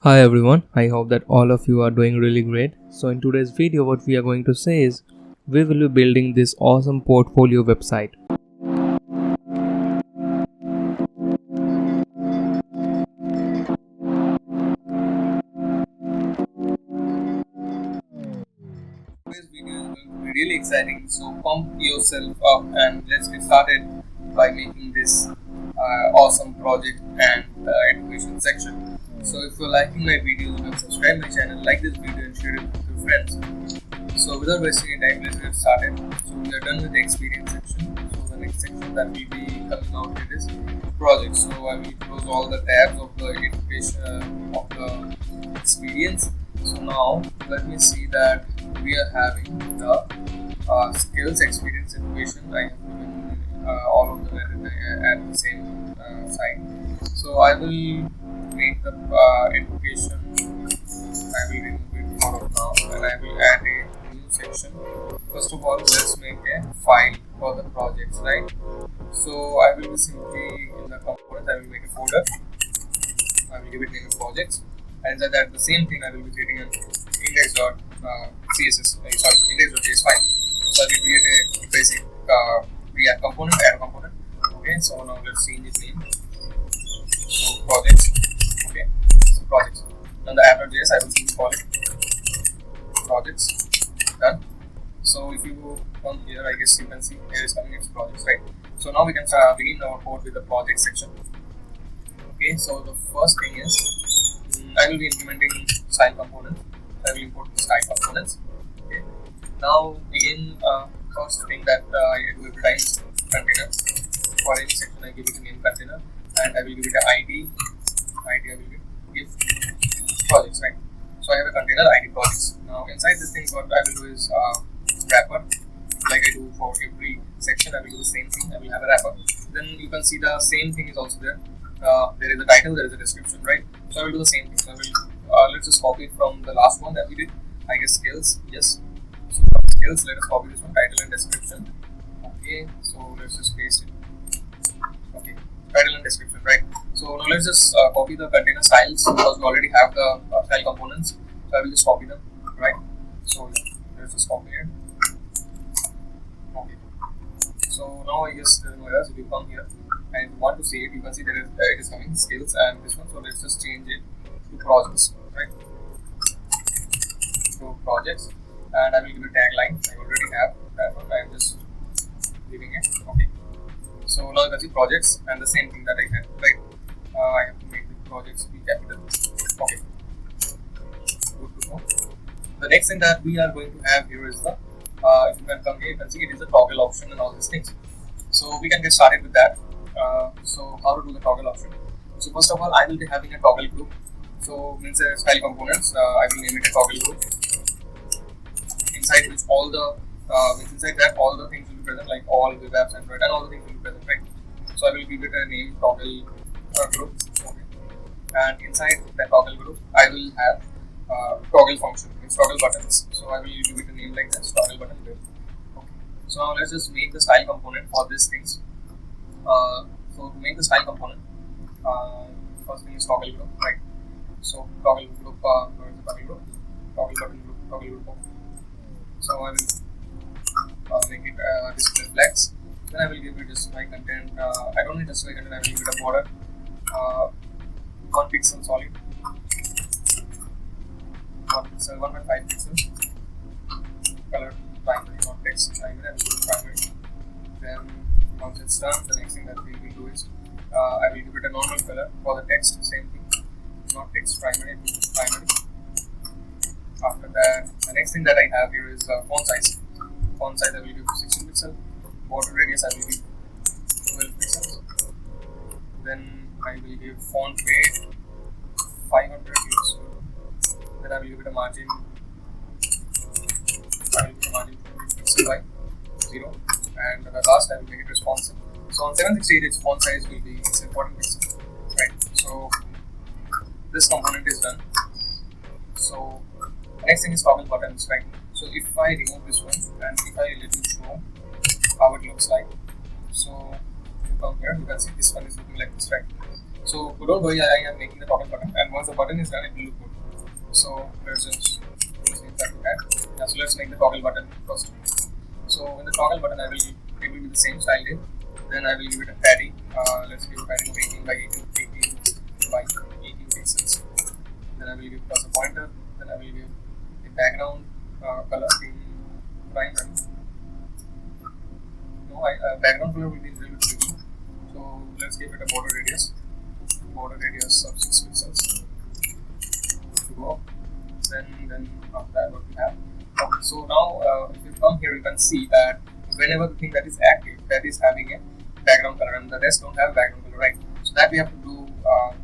Hi everyone, I hope that all of you are doing really great. So in today's video what we are going to say is we will be building this awesome portfolio website. Today's video is going to be really exciting, so pump yourself up and let's get started by making this awesome project and education section. So if you're liking my videos, you can subscribe my channel, like this video and share it with your friends. So without wasting any time, let's get started. So we are done with the experience section. So the next section that will be coming out here is project. So I will close all the tabs of the education of the experience. So now let me see that we are having the skills, experience, education. I have given all of them at the same side. So I will make the education. I will remove it out of now and I will add a new section. First of all, let's make a file for the projects, right? So I will simply in the components I will make a folder. I will give it name of projects, and that the same thing I will be creating an index.css, index.js file. So I will create a basic React component, add a component. Okay, so now let's change its name. So projects. Okay, so projects. Now the app.js I will simply call it projects. Done. So if you go from here, I guess you can see here is coming its projects, right? So now we can begin our code with the project section. Okay, so the first thing is I will be implementing style components. I will import the style components. Okay. Now again, first thing that I do every time is container. For any section, I give it a name container, and I will give it an ID. ID I will give projects, right? So I have a container ID projects. Now inside this thing, what I will do is wrapper. Like I do for every section, I will do the same thing. I will have a wrapper. Then you can see the same thing is also there. There is a title, there is a description, right? So I will do the same thing. So I will let's just copy it from the last one that we did. I guess skills, yes. So from skills, let us copy this one, title and description. Okay, so let's just paste it. Okay, title and description, right? So now let's just copy the container styles because we already have the style components. So I will just copy them, right? So let's just copy it. Okay. So now I guess there is no errors. If you come here and want to see it, you can see there is it is coming skills and this one. So let's just change it to projects, right? To projects, and I will give a tagline. I already have that one. I am just giving it. Okay. So now you can see projects and the same thing that I had, right? I have to make the projects be capital. Okay. Good to know. The next thing that we are going to have here is the if you can come here, you can see it is a toggle option and all these things. So we can get started with that. So how to do the toggle option? So first of all, I will be having a toggle group. So means a style components. I will name it a toggle group. Inside which all the inside that all the things will be present, like all web apps and all the things will be present, right? So I will give it a name toggle group. Okay. And inside that toggle group, I will have toggle function, means toggle buttons. So I will give it a name like this, toggle button group. Okay. So now let's just make the style component for these things. So to make the style component, first thing is toggle group, right? So toggle group, where is the toggle group? Toggle button group, toggle group. Okay. So I will make it display flex. Then I will give it justify content. I don't need justify content. I will give it a border, 1 pixel solid, 1 pixel, 1.5 pixels. Color primary, not text primary. I will give it primary. Then once it's done, the next thing that we will do is I will give it a normal color for the text. Same thing, not text primary, primary. After that, the next thing that I have here is font size. Font size I will give 16 pixel. Border radius I will give 12 pixels. Then I will give font weight 500 units. Then I will give it a margin. I will give a margin pixel by 0. And the last I will make it responsive. So on 768 its font size will be 14 pixels. Right. So this component is done. So next thing is toggle buttons, right? So if I remove this one and if I let you show how it looks like, so if you come here, you can see this one is looking like this, right? So don't worry, I am making the toggle button, and once the button is done, it will look good. So let's just change that to that. Yeah, so let's make the toggle button first. So in the toggle button, it will be the same style here. Then I will give it a padding. Let's give a padding of 18 by 18 pixels. Then I will give it as a pointer. Then I will give a background color in primary. No, background color will be a little bit tricky. So let's give it a border radius. Border radius of 6 pixels. To go. Then after that, what we have. Okay, so now if you come here, you can see that whenever the thing that is active, that is having a background color, and the rest don't have background color, right? So that we have to do.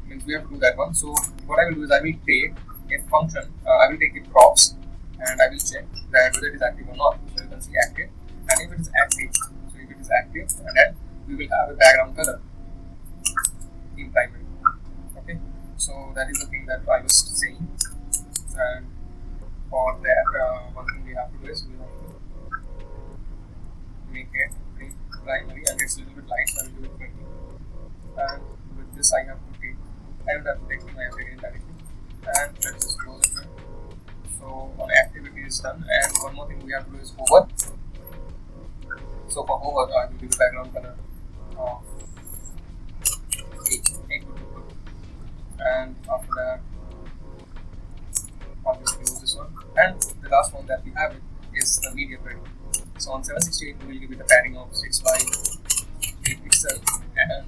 Means we have to do that one. So what I will do is I will take a function. I will take the props, and I will check that whether it is active or not. So you can see active, and if it is active, so if it is active, and then we will have a background color in primary. Okay, so that is the thing that I was saying. And for that, one thing we have to do is we have to make it primary, and it's a little bit light, so I will do it 20. And with this, I have to take, I don't have to take my activity directly, and let's just close it here. So on activity is done, and one more thing we have to do is hover. So for hover, I will give the background color of 8 would be good. And after that, I'll just close this one. And the last one that we have is the media padding. So on 768, we will give it a padding of 6 by 8 pixels, and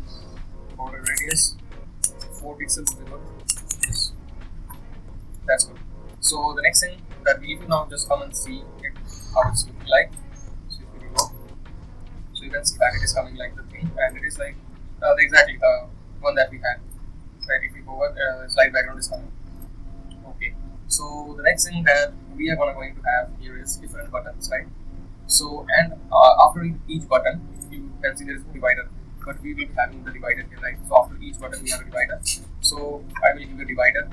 border radius 4 pixels will be good. Yes. That's good. So the next thing that we need to now just come and see it, how it's looking like. So if we reload, so you can see that it is coming like the thing, and it is like exactly the one that we had. Right? If we go over, slide background is coming. Okay. So the next thing that we are going to have here is different buttons, right? So and after each button, you can see there is no divider, but we will be having the divider here, right? So after each button, we have a divider. So I will give a divider.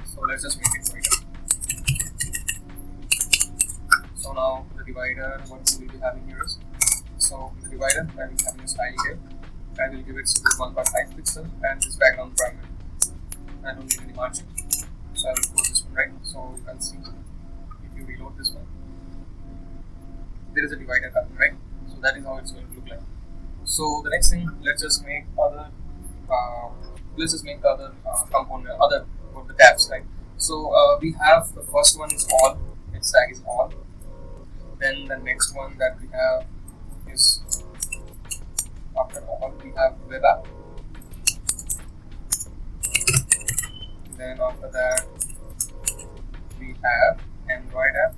So let's just make it divider. So now the divider, what we will be having here is, so the divider, I will be having a style here. I will give it 1.5 pixel and this background primary. I don't need any margin. So I will close this one, right? So you can see if you reload this one, there is a divider coming, right? So that is how it's going to look like. So the next thing, let's just make other component, other of the tabs, right? So we have the first one is all, its tag is all. Then the next one that we have is, after all, we have web app. Then after that, we have Android app.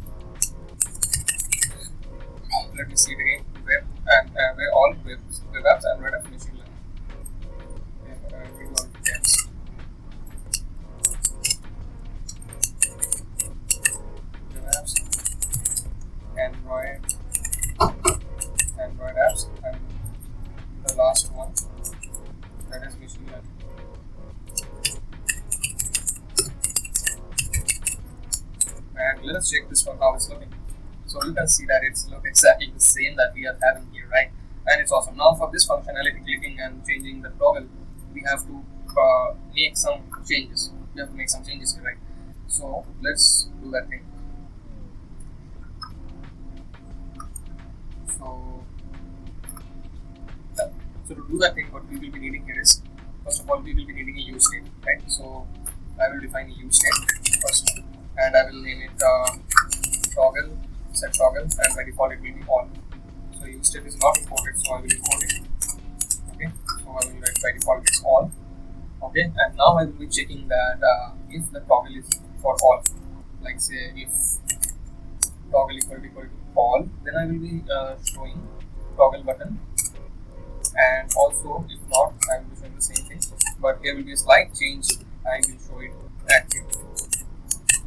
Let me see it again. Web and all web apps, Android app, machine learning. Web apps, Android apps, and the last one, that is machine learning. And let us check this one, how it's looking. So you can see that it's look exactly the same that we are having here, right? And it's awesome. Now for this functionality, clicking and changing the toggle, we have to make some changes. We have to make some changes here, right? So let's do that thing. So to do that thing, what we will be needing here is, first of all, we will be needing a use state, right? So I will define a use state first, and I will name it toggle, set toggle, and by default it will be all. So use state is not imported, so I will import it. Okay, so I will write by default it's all. Okay, and now I will be checking that if the toggle is for all, like say if toggle equal to all, then I will be showing toggle button. And also, if not, I will be showing the same thing, but there will be a slight change. I will show it active.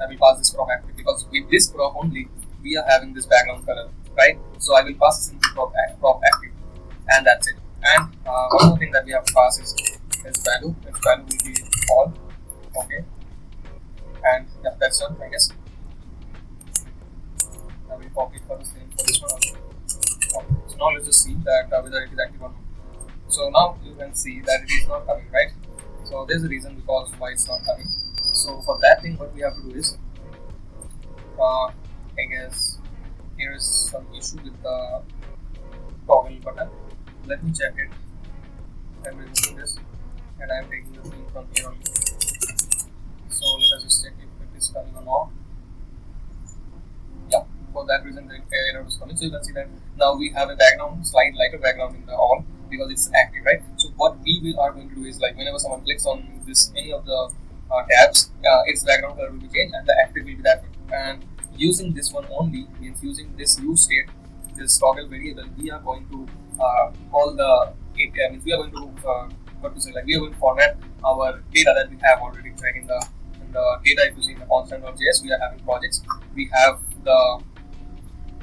I will pass this prop active, because with this prop only we are having this background color, right? So I will pass this into prop active, and that's it. And one more thing that we have to pass is its value. Its value will be all. Okay, and yeah, that's done, I guess. I will copy it for the same for this one also. Okay. So now let's just see that whether it is active or not. So now you can see that it is not coming, right? So there's a reason because why it's not coming. So for that thing, what we have to do is, I guess here is some issue with the toggle button. Let me check it. I'm removing this and I'm taking the thing from here only. So let us just check if it is coming or not. Yeah, for that reason the error was coming. So you can see that now we have a background, slight lighter background in the all because it's active, right? So what we are going to do is, like, whenever someone clicks on this any of the tabs, its background color will be changed and the active will be that way. And using this one only means using this use state, this toggle variable, we are going to call the API, means we are going to what to say, like, we are going to format our data that we have already. Like in the data, if you see in the constant of JS, we are having projects. We have the,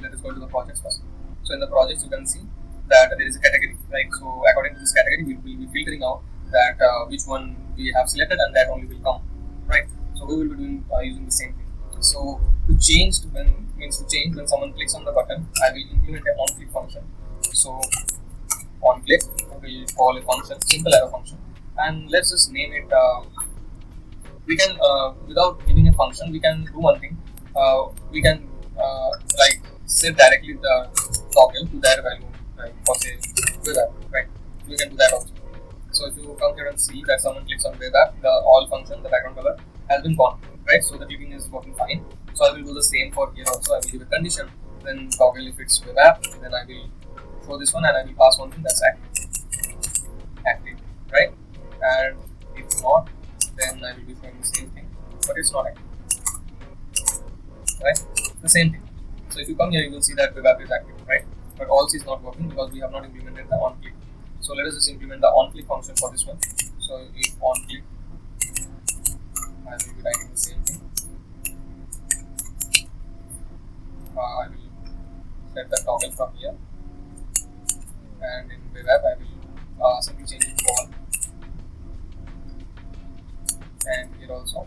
let us go to the projects first. So in the projects, you can see that there is a category, right? So according to this category, we will be filtering out that which one we have selected, and that only will come, right? So we will be doing using the same thing. So to change, when someone clicks on the button, I will implement an on-click function. So on-click, we will call a function, simple arrow function, and let's just name it. We can without giving a function, we can do one thing. We can like set directly the toggle to that value, like for say web app, right? We can do that also. So if you come here and see that someone clicks on web app, the all function, the background color has been gone, right? So the clicking is working fine. So I will do the same for here also. I will give a condition, then toggle if it's web app, then I will show this one and I will pass one thing that's active, right? And if not, then I will be showing the same thing, but it's not active, right? The same thing. So if you come here, you will see that web app is active, right? But also is not working because we have not implemented the on click. So let us just implement the on click function for this one. So if on click, I will be writing the same thing. I will set the toggle from here, and in web app I will simply change it to all, and here also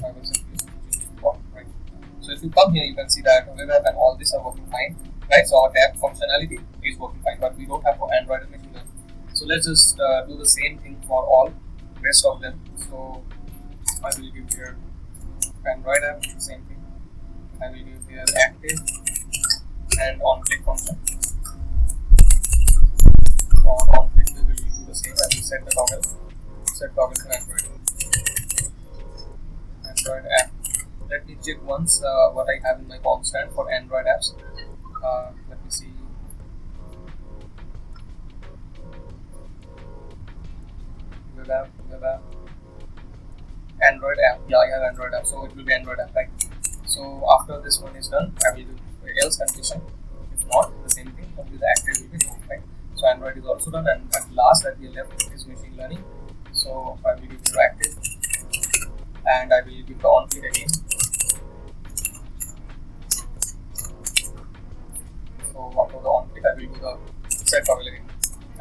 I will simply change it to all, right? So if you come here, you can see that web app and all this are working fine, right? So our tab functionality is working fine, but we don't have for Android and machine learning. So let's just do the same thing for all rest of them. So I will give here Android app, same thing. I will give here active and on click function. On click we will do the same. I will set the toggle. Set toggle to Android app. Let me check once what I have in my constant for Android apps. Let me see. Web app. Android app. Yeah, I have Android app, so it will be Android app, right? So after this one is done, I will do else condition. If not, the same thing, only the active will be no, right? So Android is also done, and at last that we are left is machine learning. So I will give it active, and I will give the on click again. So after the on click, I will do the set toggle again,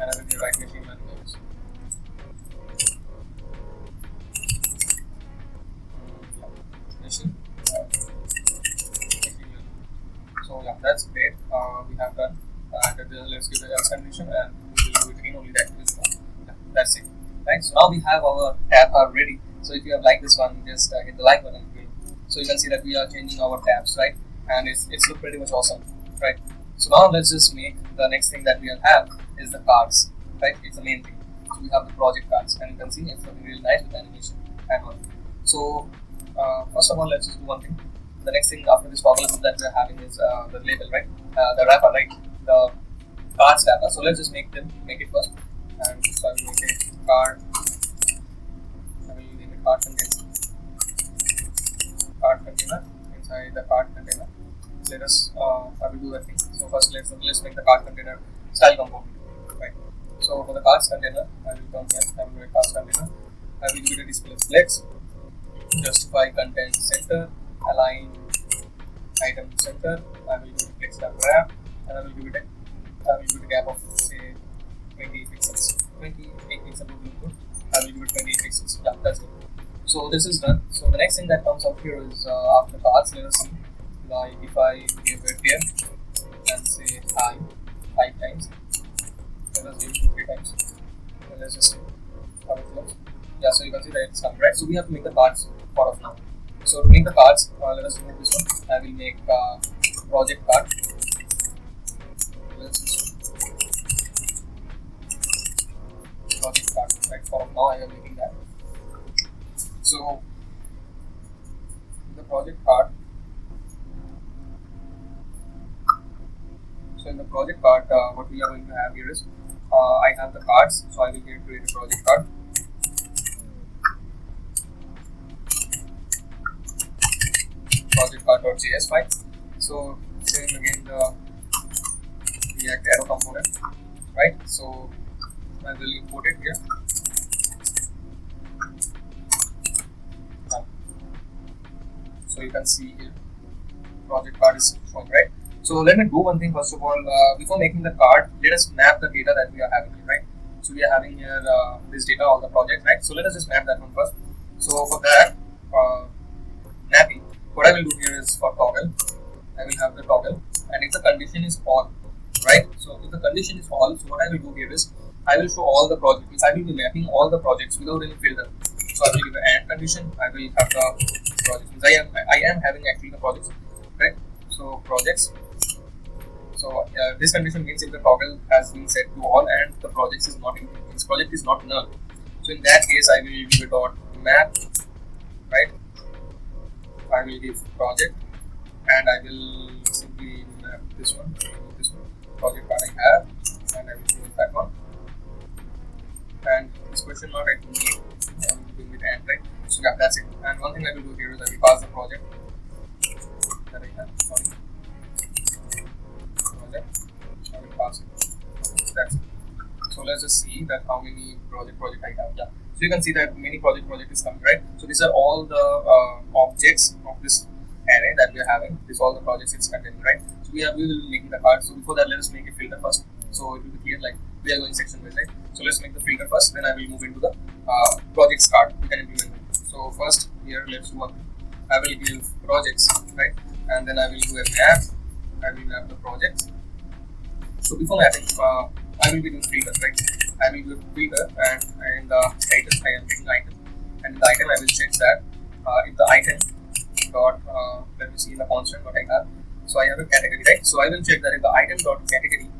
and I will give right machine learning values. Machine learning. So yeah, that's great. We have done. Let's give the else condition, and we will do it again. Only that is yeah, that's it. Right. So now we have our tab are ready. So if you have liked this one, just hit the like button. So you can see that we are changing our tabs, right? And it's look pretty much awesome, right? So now let's just make the next thing that we'll have is the cards, right? It's the main thing. So we have the project cards, and you can see it's looking really nice with animation and all. So first of all, let's just do one thing. The next thing after this toggle that we're having is the label, right? The wrapper, right? The cards wrapper. So let's just make it first. And so I will make it card. I will name it card container. Card container. Inside the card container, let us. I will do that thing. So first, let's make the card container style component, right? So for the cards container, I will come here. I will make cards container. I will give it a display flex. Justify content center. Align item center. I will give it flex wrap, and I will give it a gap of say 28 pixels. 28 pixels would be good. I will give it 28 pixels. Yeah, that's it. So this is done. So the next thing that comes up here is after cards. Let us see. Like if I give it here and say hi 5 times, let us give it 2-3 times. And let's just see how it looks. Yeah, so you can see that it's coming, right? So we have to make the cards for of now. So to make the cards, let us remove this one. I will make project card. Project card, right? For now, I am making that. So the project card. So in the project card, what we are going to have here is I have the cards. So I will create a project card. Project card.js file. So same again the React arrow component, right? So I will import it here. So you can see here project card is shown, right? So let me do one thing first of all. Before making the card, let us map the data that we are having here, right? So we are having here this data, all the projects, right? So let us just map that one first. So for that, mapping, what I will do here is for toggle, I will have the toggle, and if the condition is all, right? So if the condition is all, so what I will do here is I will show all the projects. I will be mapping all the projects without any filter. So I will give an and condition. I will have the projects. I am having actually the projects, right? So projects. So this condition means if the toggle has been set to all and the project is not this project is not null. So in that case, I will give a dot map, right? I will give project, and I will simply map this one project that I have, and I will choose that one. And this question mark I can need, I am doing it and, right? So yeah, that's it. And one thing I will do here is I will pass the project that I have. Sorry. I will pass it. That's it. So let's just see that how many project I have. Yeah. So you can see that many project is coming, right? So these are all the objects of this array that we are having. These all the projects it's containing, right? So we will be making the card. So before that, let us make a filter first. So it will be clear, like we are going section wise, right? So let's make the filter first. Then I will move into the projects card. We can implement it. So first here, let's do one thing. I will give projects, right? And then I will do a map. I will map the projects. So before mapping, I will be doing filters, right? I will do filter, and in the item I am making item, and in the item I will check that if the item dot let me see in the constant what I have. So I have a category, right? So I will check that if the item dot category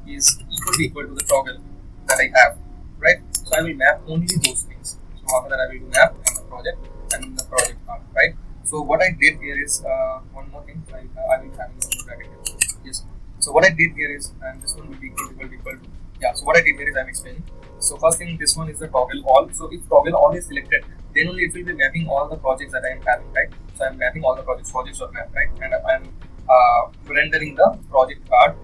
is equal to the toggle that I have, right? So I will map only those things. So after that I will do map in the project and in the project part, right? So what I did here is one more thing. I will have a bracket here. Yes. So what I did here is, and this one will be equal to. Yeah. So what I did here is I'm explaining. So first thing, this one is the toggle all. So if toggle all is selected, then only it will be mapping all the projects that I am having, right? So I'm mapping all the projects or map, right? And I'm rendering the project card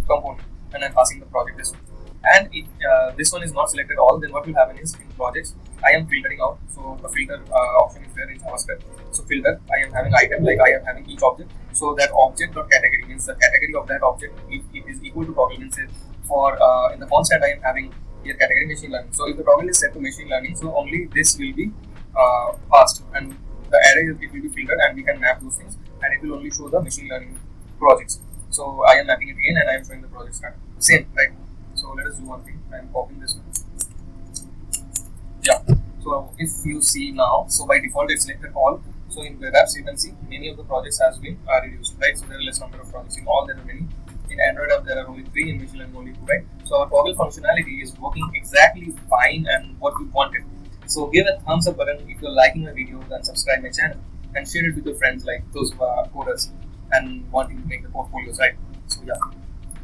component, and I'm passing the project this one. And if this one is not selected all, then what will happen is in projects I am filtering out. So the filter option is there in JavaScript. So filter, I am having item, like I am having each object. So that object dot category means the category of that object, if it is equal to toggle, means for in the constant I am having here category machine learning. So if the toggle is set to machine learning, so only this will be passed, and the array it will be filtered, and we can map those things, and it will only show the machine learning projects. So I am mapping it again, and I am showing the projects card. Same, right? So let us do one thing. I am copying this one. Yeah. So if you see now, so by default it's selected all. So in web apps you can see many of the projects has been reduced, right? So there are less number of projects. In all there are many. In Android app there are only 3, in machine learning only 2, right? So our toggle functionality is working exactly fine and what we wanted. So give a thumbs up button if you're liking the video, then subscribe my channel and share it with your friends, like those who are coders and wanting to make the portfolios, right? So yeah.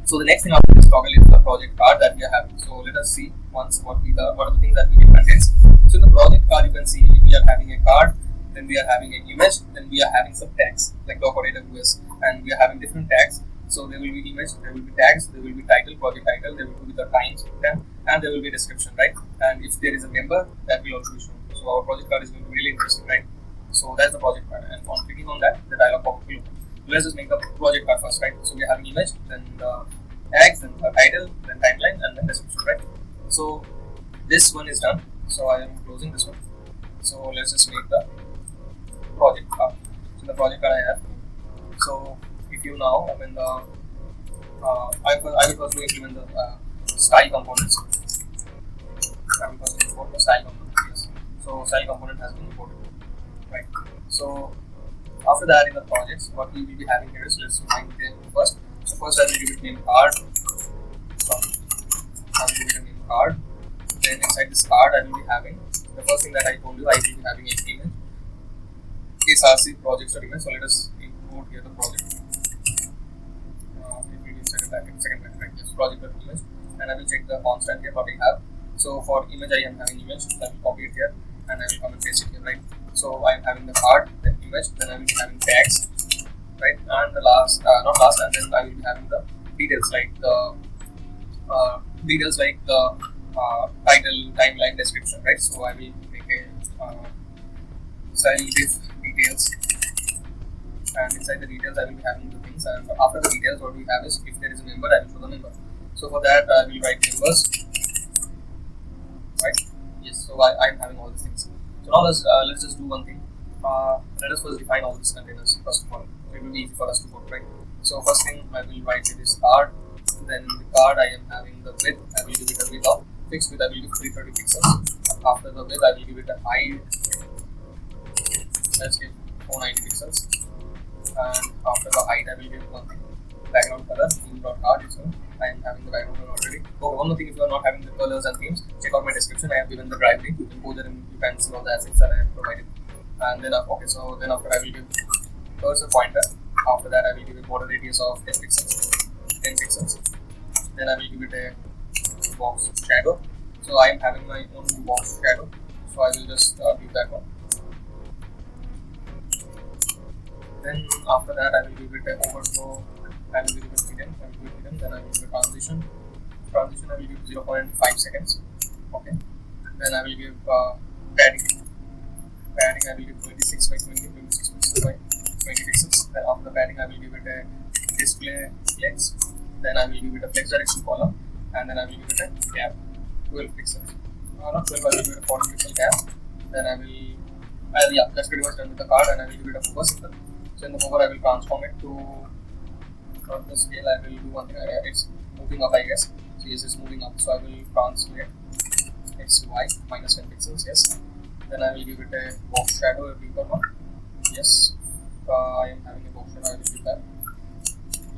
So the next thing after this toggle is the project card that we are having. So let us see once what are the things that we will contains. So in the project card you can see we are having a card, then we are having an image, then we are having some tags like Docker AWS, and we are having different tags. So there will be image, there will be tags, there will be title, project title, there will be the timestamp, and there will be a description, right? And if there is a member, that will also be shown. So our project card is going to be really interesting, right? So that's the project card, and on clicking on that, the dialog pop will open. Let's just make the project card first, right? So we are having image, then the tags, then the title, then timeline, and then description, right? So this one is done. So I am closing this one. So let's just make the project card. So the project card I have. So if you now open the, I will first implement the style components. I will first import the style component. Yes. So style component has been imported. Right. So after that, in the projects, what we will be having here is, let's define them first. So first I will give it name card. So I will give it a name card. Then inside this card I will be having the first thing that I told you, I will be having an image. SRC project.image. So let us import here the project. It will be inside the bracket, second bracket, right? Yes, project.image. And I will check the constant here what we have. So for image I am having image. So I will copy it here and I will come and paste it here, right? So I am having the card, then image, then I will be having tags, right? And the last, not last, and then I will be having the details like the title, timeline, description, right? So I will make a style div details, and inside the details I will be having the things. And after the details, what we have is, if there is a member, I will show the member. So for that, I will write members, right? Yes. So I am having all these things. So now let's just do one thing. Let us first define all these containers first of all. It will be easy for us to work, right? So first thing I will write it is card. Then the card I am having the width. I will give it a width of fixed width. I will give 330 pixels. After the width, I will give it a height. Let's give 490 pixels. And after the height, I will give one thing. Background color. Theme.card is one. I am having the background color already. Okay, one more thing, if you are not having the colors and themes, check out my description. I have given the drive link. You can go there and you can see all the assets that I have provided. And then okay, so then after I will give cursor pointer. After that I will give a border radius of 10 pixels. 10 pixels. Then I will give it a box shadow. So I am having my own box shadow. So I will just give that one. Then after that I will give it a overflow. I will give it hidden. I will give it hidden. Then I will give a transition. Transition I will give 0.5 seconds. Okay. Then I will give padding. Padding I will give 26 by 20, 26 pixels by 20 pixels. Then after the padding I will give it a display flex. Then I will give it a flex direction column. And then I will give it a gap 12 pixels. Not 12, I will give it a 40 pixel gap. Then I will, yeah, that's pretty much done with the card. And I will give it a hover symbol. So in the hover I will transform it to, not the scale, I will do one thing, it's moving up I guess. So yes, it's moving up. So I will translate XY minus 10 pixels, yes. Then I will give it a box shadow, a deeper one. Yes. I am having a box shadow, I will give that.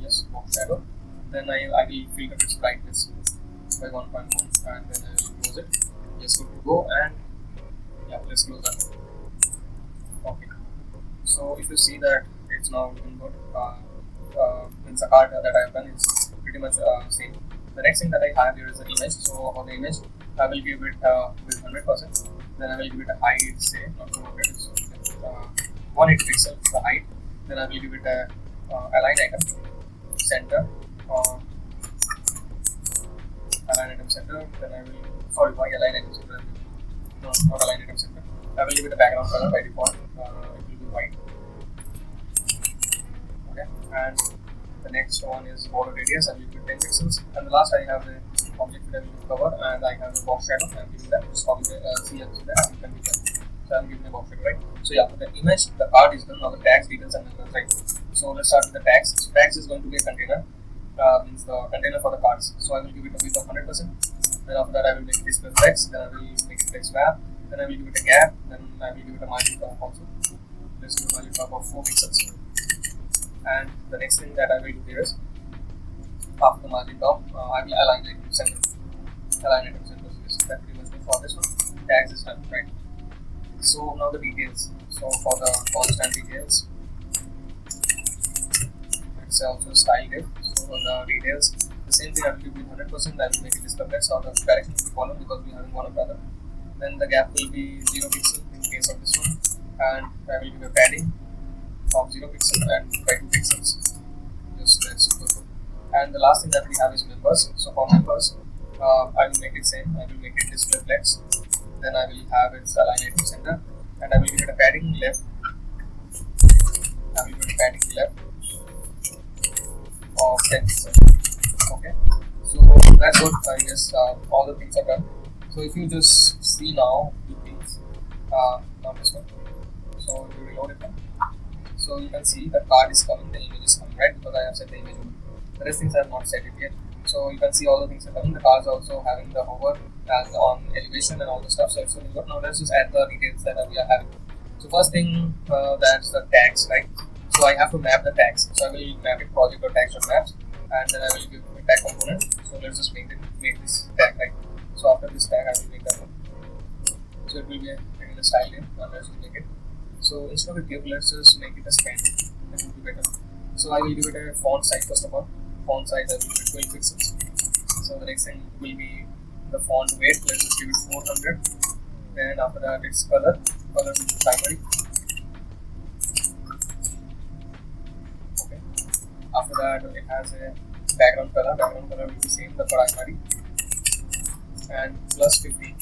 Yes, box shadow. Then I will filter its brightness by 1.1 and then I will close it. Yes, good to go. And yeah, let's close that. Okay. So if you see that it's now looking good, means the card that I have done is pretty much same. The next thing that I have here is the image. So for the image, I will give it with 100%. Then I will give it a height, say not 200, it's 180 pixels the height. Then I will give it a align item center, align item center. Then I will, sorry, why align item center? No, not align item center. I will give it a background color by default. It will be white. Okay, and the next one is border radius. I will give it 10 pixels. And the last I have the object that I will cover, and I have a box shadow. I am giving that. Just copy the see and see that. You can give that. So I am giving a box shadow, right? So yeah, the image, the card is done. Now the tags, details, and numbers, right? So let's start with the tags. So tags is going to be a container. Means the container for the cards. So I will give it a width of 100%. Then after that I will make display flex. Then I will make it flex wrap. Then I will give it a gap. Then I will give it a margin top also. Let's do a margin top of 4 pixels. And the next thing that I will do here is, after the margin top, I will align item center. Align item center. So this is that pretty much good for this one. Tags is done, right? So now the details. So for the constant details, it's also style div. So for the details, the same thing I will give with 100%. I will make it display flex, or the direction will be column because we are having one or the other. Then the gap will be 0 pixel in case of this one, and I will give a padding of 0 pixel and by 2 pixels. Just let's go. And the last thing that we have is members. So for members, I will make it same. I will make it display flex. Then I will have its align item center, and I will give it a padding left. I will give it a padding left of 10 pixels. Okay. So that's what I guess all the things are done. So if you just see now the things, now this one. So you reload it now. So you can see the card is coming, the image is coming, right? Because I have set the image. The rest things I have not set it yet. So you can see all the things are coming. The car is also having the hover as on elevation and all the stuff. So it's really good. Now let's just add the details that we are having. So first thing, that's the tags, right? So I have to map the tags. So I will map it project.tags.maps, and then I will give a tag component. So let's just make this tag, right? So after this tag, I will make that one. So it will be in the style name. Now let's just make it. So instead of a div, let's just make it a span. That will be better. So I will give it a font size first of all. Font size I will give it 12 pixels. So the next thing will be the font weight. Let's just give it 400. Then after that, it's color. Color will be primary. Okay. After that, it has a background color. Background color will be same the primary. And plus 50.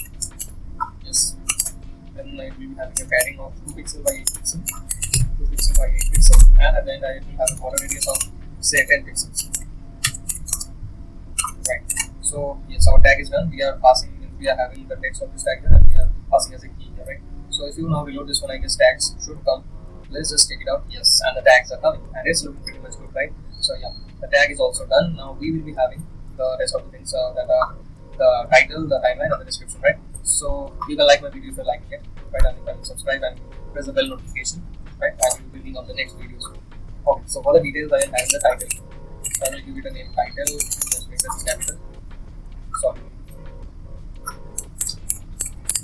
Yes. Then I will be having a padding of 2 pixels by 8 pixels. 2 pixels by 8 pixels. And at the end, I will have a border radius of say 10 pixels. Right. So yes, our tag is done. We are having the text of this tag here, and we are passing as a key here, right? So if you now reload this one, I guess tags should come. Let's just check it out. Yes, and the tags are coming, and it's looking pretty much good, right? So yeah, the tag is also done. Now we will be having the rest of the things that are the title, the timeline, and the description, right? So you can like my video if you're liking it, right? And you can subscribe and press the bell notification, right? I will be building on the next videos. Okay, so for the details, I am having the title. So I will give it a name title. Let's make this capital. Sorry,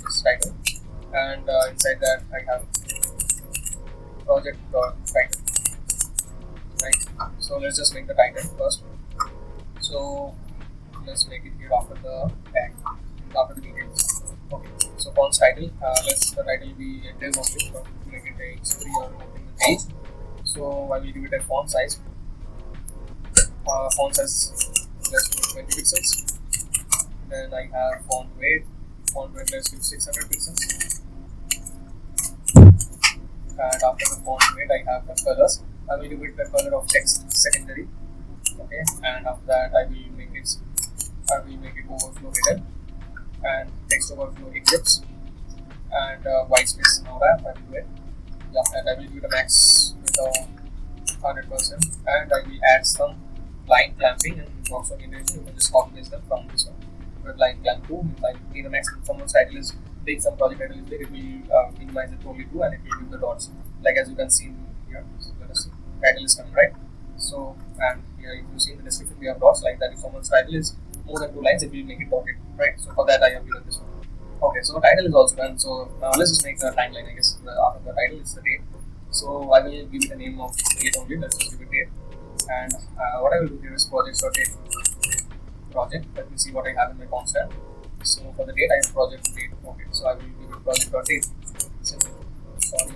this title, and inside that I have project.title, right? So let's just make the title first. So let's make it here after the tag, after the details. Okay, so font's title, the title be a div only, but to make it a history or open the page. So I will give it a font size. Font size, let's give it 20 pixels. Then I have font weight. Font weight, let's give 600 pixels. And after the font weight, I have the colors. I will give it the color of text secondary. Okay, and after that, I will make it overflow hidden and text overflow eclipse and white space now wrap. I will do it. Yeah, and I will give it a max with 100%, and I will add some line clamping and box orientation. You can just copy paste them from this one. But line clamp 2, if I need a maximum, someone's title is big, some project title is big, it will minimize it totally to, and it will give the dots. Like as you can see here, so let us see, title is coming, right? So, and here if you see in the description, we have dots like that. If someone's title is more than 2 lines, it will make it dotted, right? So for that, I have given this one. Okay, so the title is also done. So now let's just make the timeline. I guess after the title is the date. So I will give it a name of date only. Let's just give it date. And what I will do here is project.date. Project. Let me see what I have in my constant. So for the date, I have project date. Okay, so I will give it project.date. Sorry,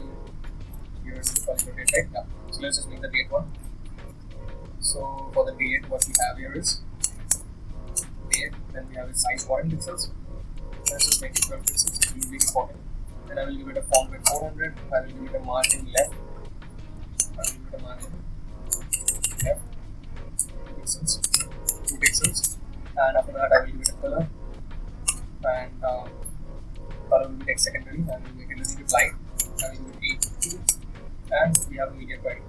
here's the project.date, right? Yeah. So let's just make the date one. So for the date, what we have here is date. Then we have a size 14 pixels. Let's just make it 12 pixels. It will be important. Then I will give it a font width 400. I will give it a margin left. I will give it a margin left 2 pixels. And after that, I will give it a color. And color will be text secondary. And we will make it a little bit light. I will give it 850. And we have a medium query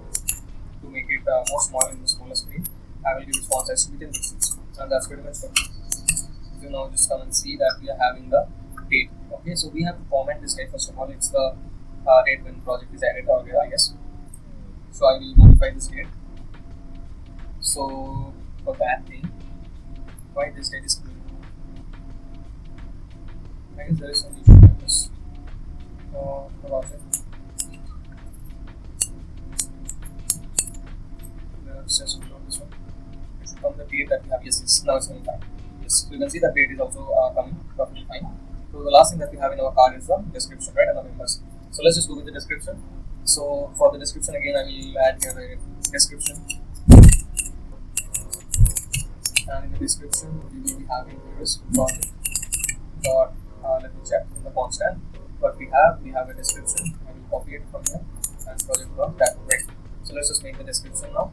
to make it more small in the smaller screen. I will give it font size to be 10 pixels. And that's pretty much it. You now just come and see that we are having the date. Okay, so we have to format this date. First of all, it's the date when project is added, or I guess. So I will modify this date. So for that thing, why this date is clean? I guess there is some issue with this project. Let's just reload this one. It should come the date that we have. Yes, now it's coming fine. Yes, so you can see that date is also coming perfectly fine. So the last thing that we have in our card is the description, right, and the members. So let's just go with the description. So for the description again, I will add here a description. And in the description, we will be having here is project dot. Let me check in the constant. What we have a description. I will copy it from here and project dot that, right. So let's just make the description now.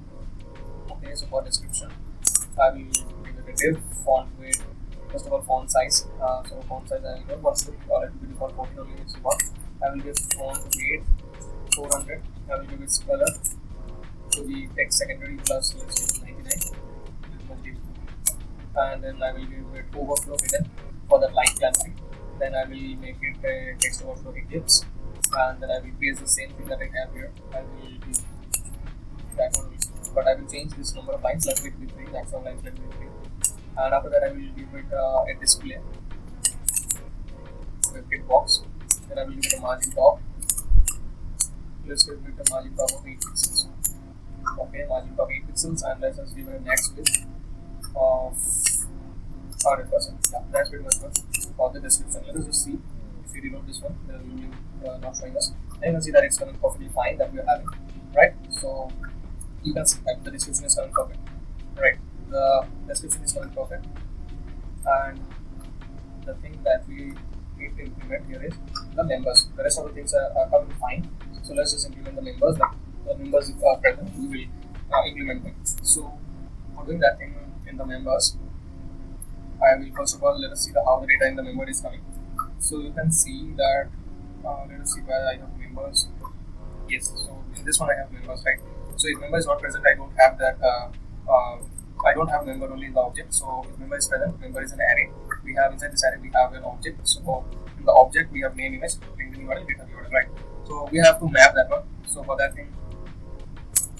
Okay, so for description, I will give it a div, font weight, first of all font size. So font size I will give what's the let me default 14 only is what. I will give font weight 400. I will give its color to be text secondary plus let's say 99. and then I will give it overflow hidden for the line clamping. Then I will make it a text overflow eclipse, and then I will paste the same thing that I have here. I will give that one also, but I will change this number of lines. Let it be 3, maximum lines let it be 3, and after that I will give it a display WebKit box. Then I will give it a margin top. Let's give it a margin top of 8 pixels. Okay, margin top 8 pixels, and let's just give it a max width of 100%. Yeah, that's pretty much good for the description. Let us just see if we reload this one, the will not showing us. And you can see that it's coming perfectly fine that we are having, right? So you can see that the description is coming perfect, right? The description is coming perfect, and the thing that we need to implement here is the members. The rest of the things are coming fine. So let's just implement the members. Like the members if are present, we will implement them. So for doing that thing in the members, I will first of all let us see how the data in the member is coming. So you can see that let us see where I have members. Yes, so in this one I have members, right? So if member is not present, I don't have that. I don't have member only in the object. So if member is present, member is an array. We have inside this array we have an object. So in the object we have name, image, LinkedIn URL, data URL, right? So we have to map that one. So for that thing,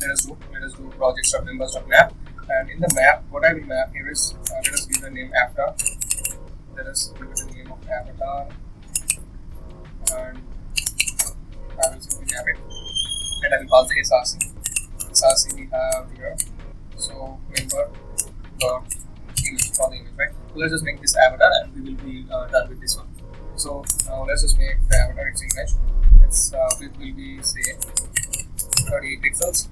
let us do projects.members.map. And in the map, what I will map here is let us give the name avatar. Let us give it the name of avatar, and I will simply map it. And I will pass the src. Src we have here. So member dot image for the image, right? So let's just make this avatar, and we will be done with this one. So now let's just make the avatar its image. Its width will be say 38 pixels.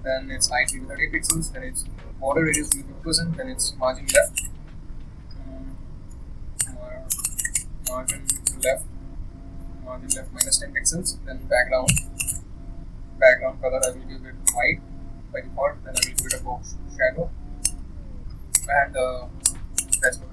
Then its height will be 38 pixels. Then its border radius will be 50%. Then its margin left. Margin left minus 10 pixels. Then background color I will give it white by default. Then I will give it a box shadow, and that's good.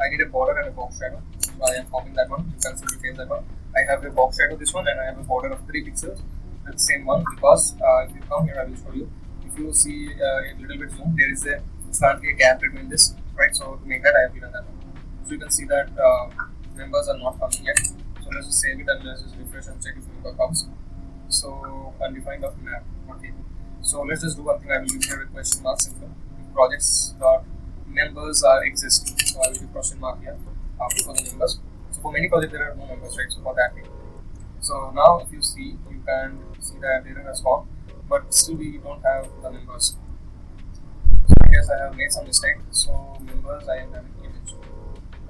I need a border and a box shadow, so I am copying that one. You can simply change that one. I have a box shadow this one, and I have a border of 3 pixels. That's the same one, because if you come here I will show you. If you see a little bit zoom, there is currently a gap between this, right? So to make that I have given that one. So you can see that members are not coming yet. So let's just save it and let's just refresh and check if member comes. So undefined of map. Okay. So let's just do one thing. I will use here a question mark symbol. Projects dot members are existing. So I will do question mark here before the members. So for many projects there are no members, right? So for that thing. So now if you see, you can see that error has gone, but still we don't have the members. So I guess I have made some mistake. So members I am having image,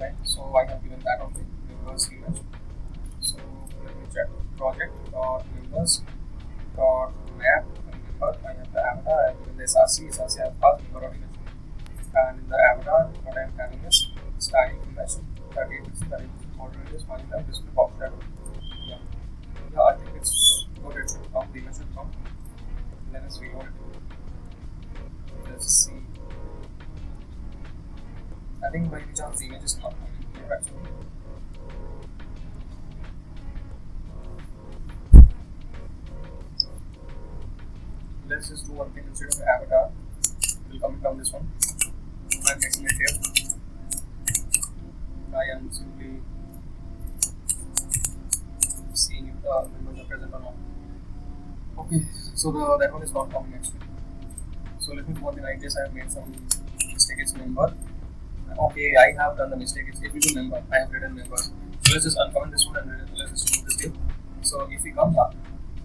right? So I have given that only members image. So let me check project dot members dot map and member. I have the avatar. I have given the src. I have passed member of image. And in the avatar, what I am having is styling image 38 pixels, border radius, margin left, display box shadow. Yeah, I think it's good. It should come. The image should come. Let us reload it. Let's see. I think by any chance the image is not coming here actually. Let's just do one thing. Instead of the avatar, we'll come down this one. I'm making it here. I am simply seeing if the members are present or not. Okay, so that one is not coming actually. So let me do one thing. I guess I have made some mistake. It's member. Okay, I have done the mistake. It's if we do member, I have written members. So let's just uncomment this one and let's just remove this div. So if we come here,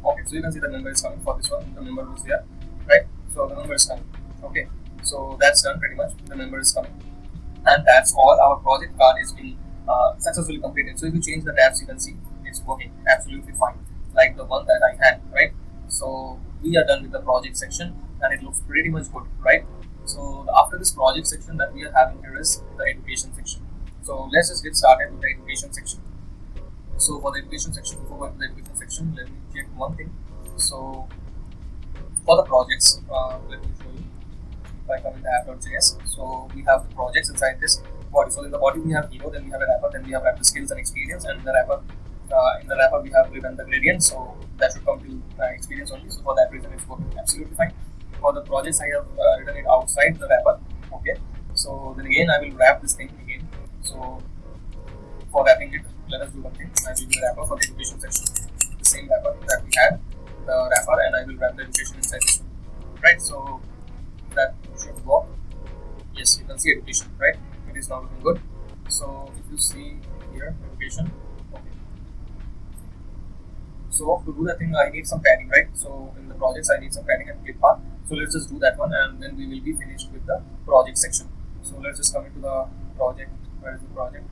okay, so you can see the member is coming for this one. The member was there, right? So the member is coming. Okay, so that's done pretty much. The member is coming, and that's all. Our project card is being successfully completed. So if you change the tabs, you can see it's working absolutely fine, like the one that I had, right? So we are done with the project section, and it looks pretty much good, right? So after this project section that we are having here is the education section. So let's just get started with the education section. So for the education section, before going to the education section, let me check one thing. So for the projects, let me show you. If I come in the app.js, so we have the projects inside this body. So in the body we have hero, then we have a wrapper, then we have wrapper skills and experience, and in the wrapper we have written the gradient. So that should come to experience only. So for that reason, it's working absolutely fine. For the projects, I have written it outside the wrapper. Okay. So then again I will wrap this thing again. So for wrapping it, let us do one thing. I will do the wrapper for the education section, the same wrapper that we had, the wrapper, and I will wrap the education inside this one. Right, so that should work. Yes, you can see education, right? It is now looking good. So if you see here, education, okay. So to do that thing, I need some padding, right? So in the projects, I need some padding and clip path. So let's just do that one, and then we will be finished with the project section. So let's just come into the project. Where is the project?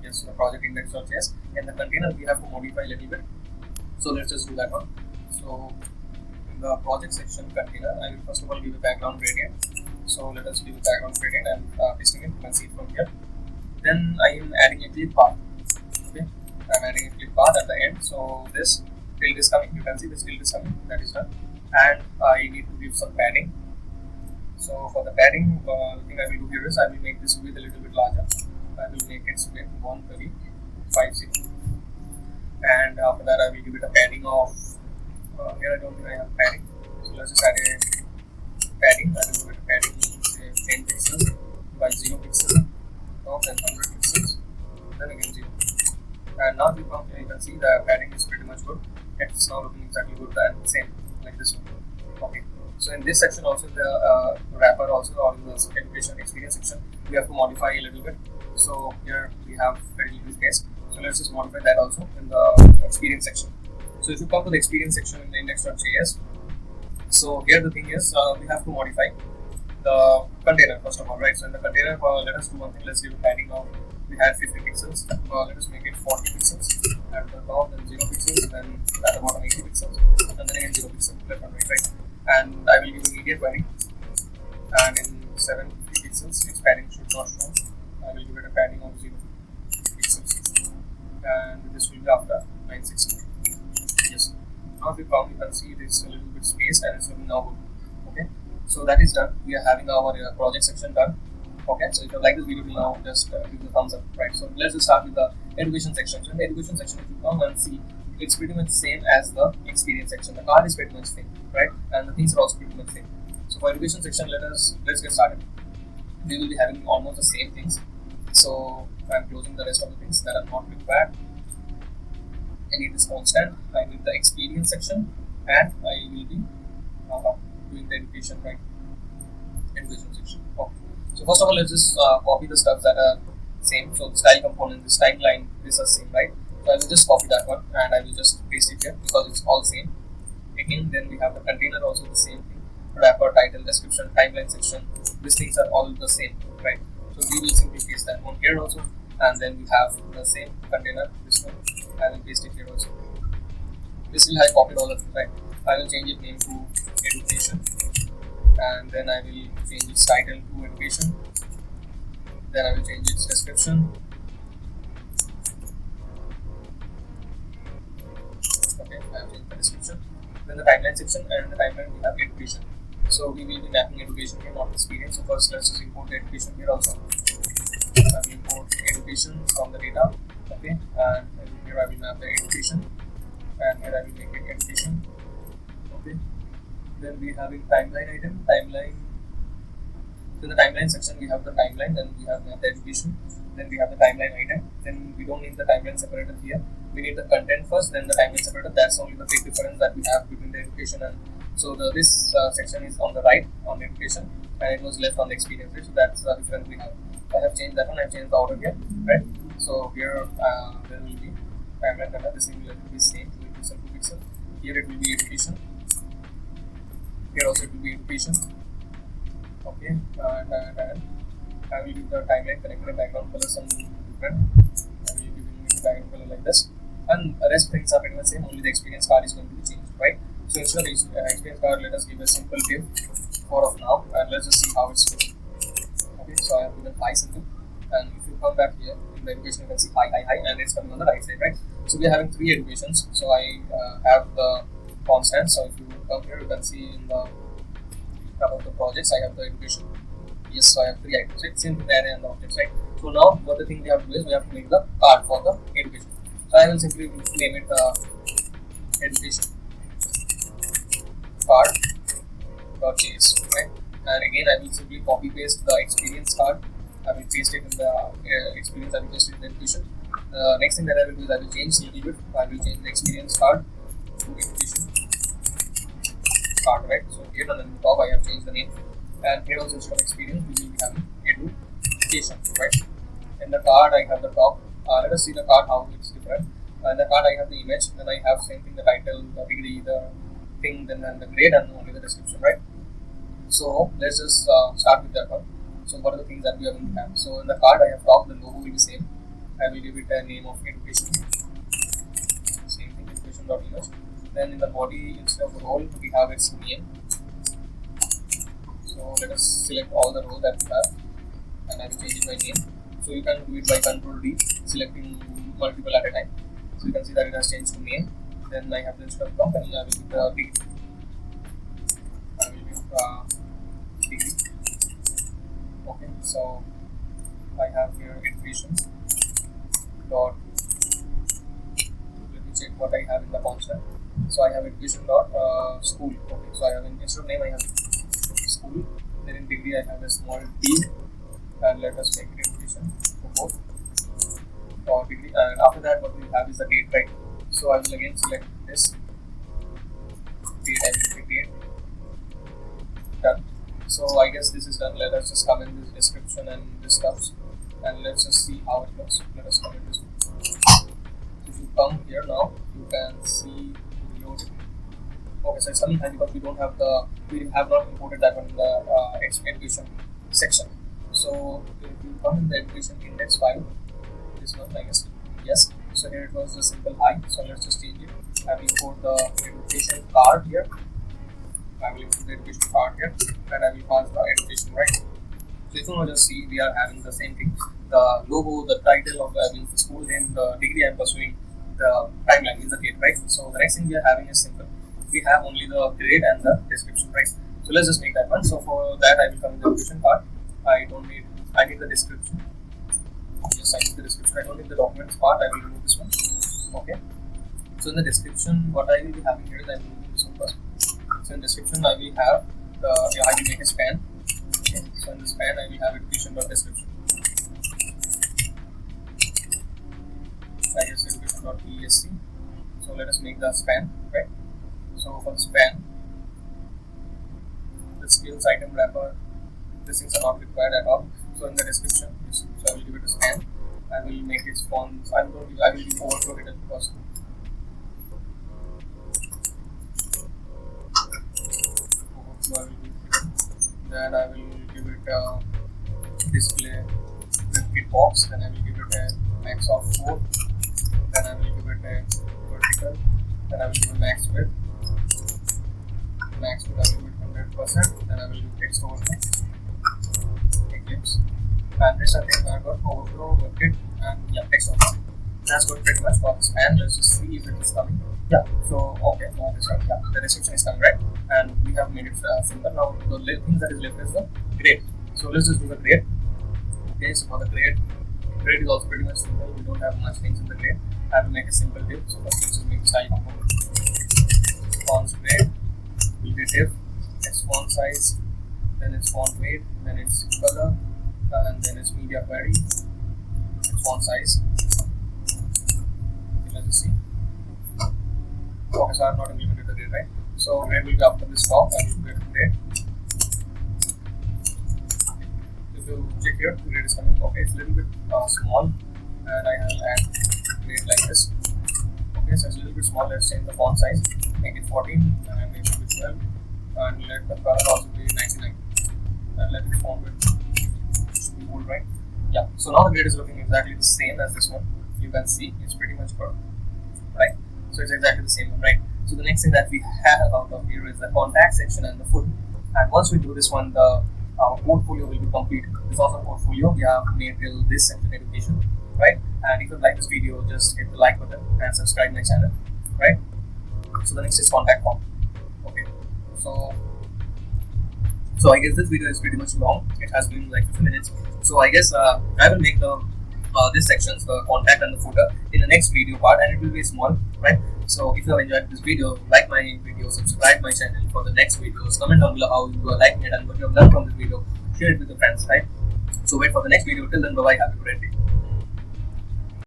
Yes, the project index.js, and the container we have to modify a little bit. So let's just do that one. So in the project section container, I will first of all give a background gradient. So let us give a background gradient and pasting it. You can see it from here. Then I am adding a clip path. Okay, I'm adding a clip path at the end. So this tilde is coming. You can see this tilde is coming. That is done. And I need to give some padding. So for the padding, the thing I will do here is I will make this width a little bit larger. I will make its width 130.50, and after that I will give it a padding of here I don't think I have padding, so let's just add a padding. I will give it a padding say 10 pixels by 0 pixels, then 100 pixels, then again 0. And now you can see the padding is pretty much good. It's now looking exactly good and same like this one. Okay. So in this section also, in the wrapper also, or in the education experience section, we have to modify a little bit. So here we have very little space. So let's just modify that also in the experience section. So if you come to the experience section in the index.js, so here the thing is we have to modify the container first of all, right? So in the container, let us do one thing. Let's give a padding of, we had 50 pixels. Let us make it 40 pixels at the top, then 0 pixels, then at the bottom 80 pixels, and then again 0 pixels left and right, right? And I will give a media query, and in 750 pixels its padding should not show. I will give it a padding of 0 pixels, and this will be after 960. Yes. Now if you come, you can see it is a little bit space and it's looking now good. Okay. So that is done. We are having our project section done. Okay. So if you like this video, now just give the thumbs up, right? So let's just start with the education section. So in the education section, if you come and see, it's pretty much same as the experience section. The card is pretty much same, right? And the things are also pretty much same. So for education section, let's get started. We will be having almost the same things. So I'm closing the rest of the things that are not required. I need this constant. I need the experience section, and I will be doing the education, right? Education section. Okay. So first of all, let's just copy the stuff that are same. So the style component, the style line, this is same, right? So I will just copy that one and I will just paste it here because it's all same. Again, then we have the container also the same thing. Wrapper, title, description, timeline section. These things are all the same, right? So we will simply paste that one here also, and then we have the same container. This one I will paste it here also. This will have copied all of it, right? I will change its name to education, and then I will change its title to education. Then I will change its description. Okay, I have changed the description. Then the timeline section, and the timeline we have education. So we will be mapping education here, not experience. So first let's just import the education here also. I will import education from the data. Okay, and here I will map the education, and here I will make it education. Okay, then we have a timeline item, timeline. So in the timeline section we have the timeline, then we have the education, then we have the timeline item. Then we don't need the timeline separator here. We need the content first, then the timeline separator. That's only the big difference that we have between the education and so this section is on the right on the education, and it was left on the experience. Right? So that's the difference we have. I have changed that one. I have changed the order here, right? So here there will be timeline color. This thing will be same, 2 pixel, 2 pixel. Here it will be education. Here also it will be education. Okay, and I will give the timeline connected background color some different. I will give the background color like this, and the rest things are pretty much same. Only the experience card is going to be changed, right? So instead of experience card, let us give a simple div for of now, and let's just see how it's going. Okay, so I have given hi simple, and if you come back here in the education, you can see hi, and it's coming on the right side, right? So we are having 3 educations. So I have the constant. So if you come here, you can see in the about the projects, I have the education. Yes, so I have 3 items, right? Same with the array and the objects, right? So now what the thing we have to do is we have to make the card for the education. So I will simply name it education card.js, right? and again I will simply copy paste the experience card. I will paste it in the experience. I will paste it in the education. Next thing that I will do is I will change a little bit. I will change the experience card to education card, right? So here on the top I have changed the name, and here also instead of experience we will be having education, right? In the card I have the top. Let us see the card how it's different. In the card I have the image, then I have same thing, the title, the degree, the thing, then the grade, and only the description, right? So let's just start with that one. So what are the things that we are going to have? So in the card I have top, the logo will be same. I will give it a name of education. Same thing, education.image. Then in the body, instead of role, we have its name. So let us select all the roles that we have, and I will change it by name. So you can do it by Ctrl D, selecting multiple at a time. So you can see that it has changed to name. Then I have the instead of company, I will give the degree. I will give degree. Okay, so I have here education dot. Let me check what I have in the constant. So I have education dot school. Okay, so I have instead of name I have school. Then in degree I have a small d, and let us make it education for both or degree. And after that, what we have is the date, right? So I will again select this date and date. Done. So I guess this is done. Let us just come in this description and this stuff, and let's just see how it looks. Let us come in this one. If you come here now, you can see reload it. Okay, so it's coming high because we have not imported that one in the education section. So if you come in the education index file, this one I guess, yes. So here it was a simple high. So let's just change it. I will import the education card here. I will import the education card here, and I will pass the education, right? So if you want to just see, we are having the same thing. The logo, the title of the school name, the degree I am pursuing, the timeline is the date, right? So the next thing we are having is simple. We have only the grade and the description, right? So let's just make that one. So for that I will come in the education card. I need the description. Yes, I need the description. I don't need the documents part. I will remove this one. Okay. So in the description, what I will be having here is I will remove this one first. So in the description, I will have I will make a span. Okay. So in the span, I will have education.description. I guess education.esc. So let us make the span, right? So for the span, the skills item wrapper, these things are not required at all. So in the description, so I will give it a span. I will make its fonts. I will overflow it first. Then I will give it a display with box. Then I will give it a max of 4. Then I will give it a vertical. Then I will give a max width. Max width I will give it 100%. Then I will give text overflow. Eclipse. And this I think I got overflow, bucket, and yeah, text overflow. That's good pretty much for the span. Let's just see if it is coming. Yeah, so okay, now this one, yeah, the description is coming, right? And we have made it simple. Now the thing that is left is the grade. So let's just do the grade. Okay, so for the grade is also pretty much simple. We don't have much things in the grade. I have to make a simple div. So first let's just make style component. Fonts grade will be div, its font size, then its font weight, then its color, and then its media query, its font size. Okay, let's just see. Okay, so I have not implemented the grade, right? So grade will be after this top, and you get grade. If you check here, the grade is coming. Okay, it's a little bit small, and I will add grade like this. Okay, so it's a little bit small. Let's change the font size, make it 14, and make it 12, and let the color also be 99, and let the font width should be bold, right? Yeah. So now the grade is looking exactly the same as this one. You can see it's pretty much good, right? So it's exactly the same one, right? So the next thing that we have out of here is the contact section and the foot. And once we do this one, our portfolio will be complete. This awesome portfolio we have made till this section education, right? And if you like this video, just hit the like button and subscribe my channel, right? So the next is contact form. Okay. So I guess this video is pretty much long. It has been like 50 minutes. So I guess I will make the this sections, the contact and the footer, in the next video part, and it will be small, right? So if you have enjoyed this video, like my video, subscribe my channel for the next videos, comment down below how you are liking it and what you have learned from this video, share it with your friends, right? So wait for the next video. Till then, bye bye, have a great day.